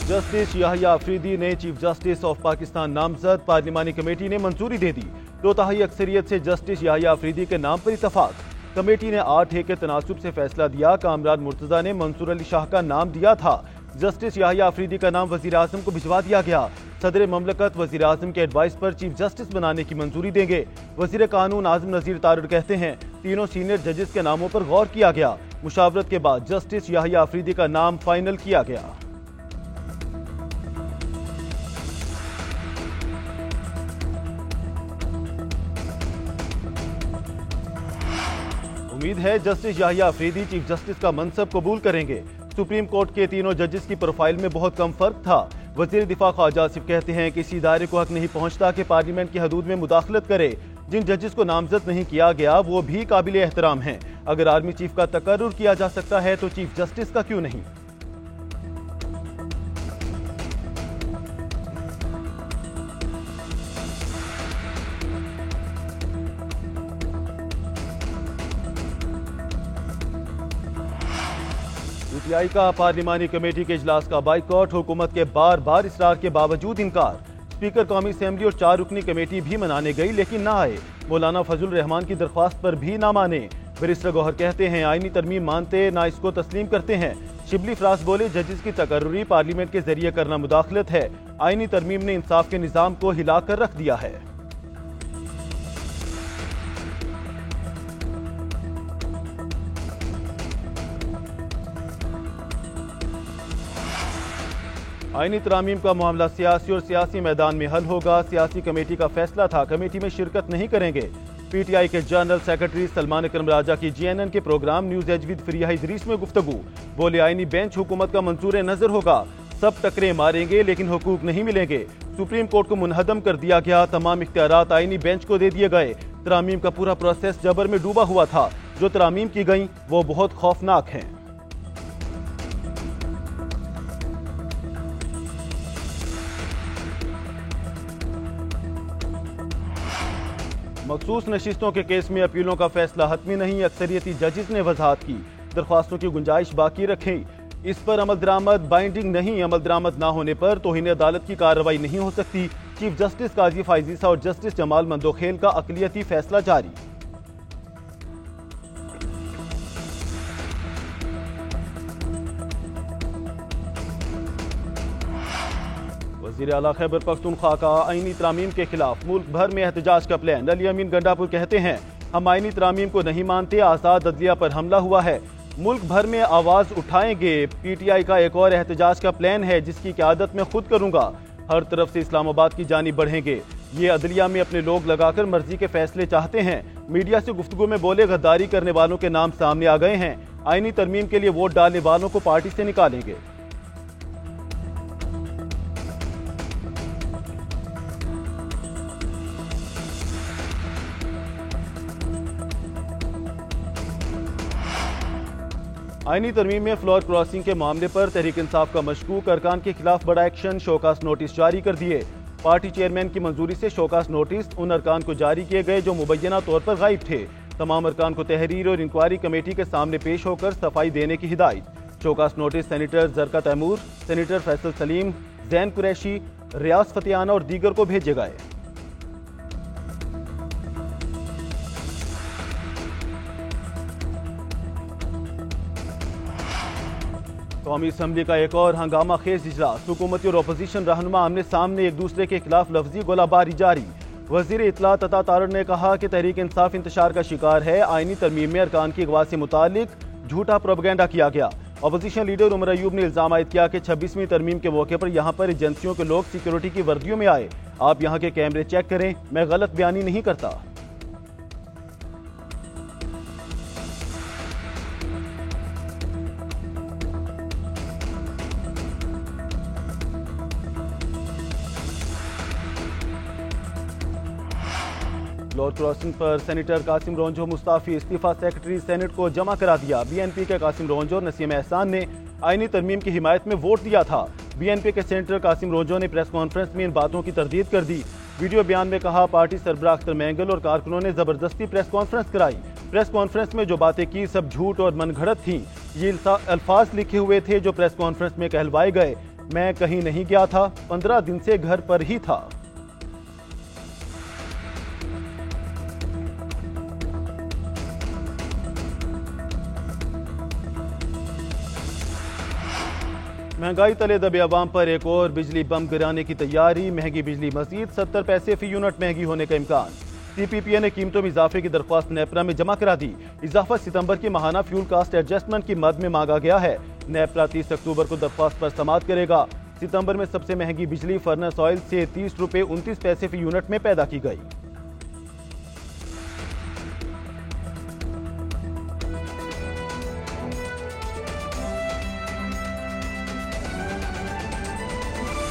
Justice Yahya Afridi ने chief justice of Pakistan नामजद, पार्लिमानी committee ने मंजूरी दे दी। 2/3 अक्सरियत से जस्टिस याहिया अफरीदी के नाम पर इतफाक। कमेटी ने 8 के तनासुब से फैसला दिया। कामरान मुर्तजा ने मंसूर अली शाह का नाम दिया था। जस्टिस याहिया अफरीदी का नाम वजीर आजम को भिजवा दिया गया। सदर ममलकत वजीर आजम के एडवाइस पर चीफ जस्टिस बनाने की मंजूरी देंगे। वजीर कानून आजम नजीर तारड़ कहते हैं, तीनों सीनियर जजेस के नामों पर गौर किया गया। मुशावरत के बाद जस्टिस याहिया अफरीदी का नाम फाइनल किया गया। उम्मीद है justice Yahya Afridi chief justice का मनसब कबूल करेंगे। सुप्रीम कोर्ट के तीनों जजेस की प्रोफाइल में बहुत कम फर्क था। वजीर दिफा ख्वाजा आसिफ कहते हैं कि इस इदारे को हक नहीं पहुंचता कि पार्लियामेंट की हदूद में मुदाखलत करे। जिन जजेस को नामजद नहीं किया गया वो भी काबिल एहतराम हैं। अगर आर्मी चीफ का तकर्रुर किया जा सकता है तो चीफ जस्टिस का क्यों नहीं। पीटीआई का पार्लिमानी कमेटी के इजलास का बाइकॉट, हुकूमत के बार बार इसरार के बावजूद इनकार। स्पीकर कौमी असेंबली और 4 रुकनी कमेटी भी मनाने गई लेकिन ना आए। मौलाना फजल रहमान की दरख्वास्त पर भी ना माने। बैरिस्टर गौहर कहते हैं आईनी तरमीम मानते ना इसको तस्लीम करते हैं। शिबली फराज बोले जजेस की तकर्रुरी पार्लियामेंट के जरिए करना मुदाखलत है। आईनी तरमीम ने इंसाफ के निज़ाम को हिलाकर रख दिया है। आईनी तरामीम का मामला सियासी और सियासी मैदान में हल होगा। सियासी कमेटी का फैसला था, कमेटी में शिरकत नहीं करेंगे। पीटीआई के जनरल सेक्रेटरी सलमान अकरम राजा की जीएनएन के प्रोग्राम न्यूज एज विद फरिया इदरीस में गुफ्तगू। बोले आईनी बेंच हुकूमत का मंसूर नजर होगा। सब टकरे मारेंगे लेकिन हुकूक नहीं मिलेंगे। सुप्रीम कोर्ट को मुनहदम कर दिया गया। तमाम इख्तियारात आईनी बेंच को दे दिए गए। तरामीम का पूरा प्रोसेस जबर में डूबा हुआ था। जो तरामीम की गई वो बहुत खौफनाक है। मखसूस नशिस्तों के केस में अपीलों का फैसला हतमी नहीं, अक्सरियती जजेस ने वजाहत की। दरख्वास्तों की गुंजाइश बाकी रखें। इस पर अमल दरामद बाइंडिंग नहीं। अमल दरामद ना होने पर तौहीन अदालत की कार्रवाई नहीं हो सकती। चीफ जस्टिस काजी फाइजीसा और जस्टिस जमाल मंदोखेल का अकलियती फैसला जारी। वज़ीर आला खैबर पख्तूनख्वा का आईनी तरामीम के खिलाफ मुल्क भर में एहतजाज का प्लान। अली अमीन गंडापुर कहते हैं हम आईनी तरामीम को नहीं मानते, आज़ाद अदलिया पर हमला हुआ है, मुल्क भर में आवाज उठाएंगे। पीटीआई का एक और एहतजाज का प्लान है जिसकी क़यादत मैं खुद करूंगा। हर तरफ से इस्लामाबाद की जानिब बढ़ेंगे। ये अदलिया में अपने लोग लगाकर मर्जी के फैसले चाहते हैं। मीडिया से गुफ्तगू में बोले गद्दारी करने वालों के नाम सामने आ गए हैं। आईनी तरमीम के लिए वोट डालने वालों को पार्टी से निकालेंगे। आईनी तरमीम में फ्लोर क्रॉसिंग के मामले पर तहरीक इंसाफ का मशकूक अरकान के खिलाफ बड़ा एक्शन। शोकास नोटिस जारी कर दिए। पार्टी चेयरमैन की मंजूरी से शोकास नोटिस उन अरकान को जारी किए गए जो मुबैना तौर पर गायब थे। तमाम अरकान को तहरीर और इंक्वायरी कमेटी के सामने पेश होकर सफाई देने की हिदायत। Show cause notice senator Zarqa Taimur, senator Faisal Saleem, Zain Qureshi, Riaz Fatyana और दीगर को भेजे गए। कौमी असम्बली का एक और हंगामा खेज इजलास। हुकूमती और अपोजिशन रहनुमा आमने सामने एक दूसरे के खिलाफ लफ्जी गोलाबारी जारी। वजीर इत्तला तथा तारड़ ने कहा कि तहरीक इंसाफ इंतशार का शिकार है। आईनी तरमीम में अरकान की अगवा से मुतालिक झूठा प्रोपेगेंडा किया गया। अपोजिशन लीडर उमर अयूब ने इल्जाम आयद किया कि 26वीं तरमीम के मौके पर यहाँ पर एजेंसियों के लोग सिक्योरिटी की वर्दियों में आए। आप यहाँ के कैमरे चेक करें, मैं गलत बयानी नहीं करता। फ्लोर क्रॉसिंग पर सेनेटर कासिम रोंजो मुस्ताफी, इस्तीफा सेक्रेटरी सेनेट को जमा करा दिया। बीएनपी के कासिम रोंजो और नसीम एहसान ने आईनी तरमीम की हिमायत में वोट दिया था। बीएनपी के सेनेटर कासिम रोंजो ने प्रेस कॉन्फ्रेंस में इन बातों की तरदीद कर दी। वीडियो बयान में कहा पार्टी सरबराह अख्तर मैंगल और कारकुनों ने जबरदस्ती प्रेस कॉन्फ्रेंस कराई। प्रेस कॉन्फ्रेंस में जो बातें की सब झूठ और मनगढ़ंत थीं। ये अल्फाज लिखे हुए थे जो प्रेस कॉन्फ्रेंस में कहलवाए गए। मैं कहीं नहीं गया था, 15 दिन से घर पर ही था। महंगाई तले दबे अवाम पर एक और बिजली बम गिराने की तैयारी। महंगी बिजली मजीद 70 पैसे फी यूनिट महंगी होने का इम्कान। CPPA ने कीमतों में इजाफे की दरख्वास्त नेपरा में जमा करा दी। इजाफा सितंबर की माहाना फ्यूल कास्ट एडजस्टमेंट की मद में मांगा गया है। नेपरा 30 अक्टूबर को दरख्वास्त पर समाअत करेगा। सितंबर में सबसे महंगी बिजली फर्नेस ऑयल से 30 रुपये 29 पैसे फी यूनिट में पैदा की गई।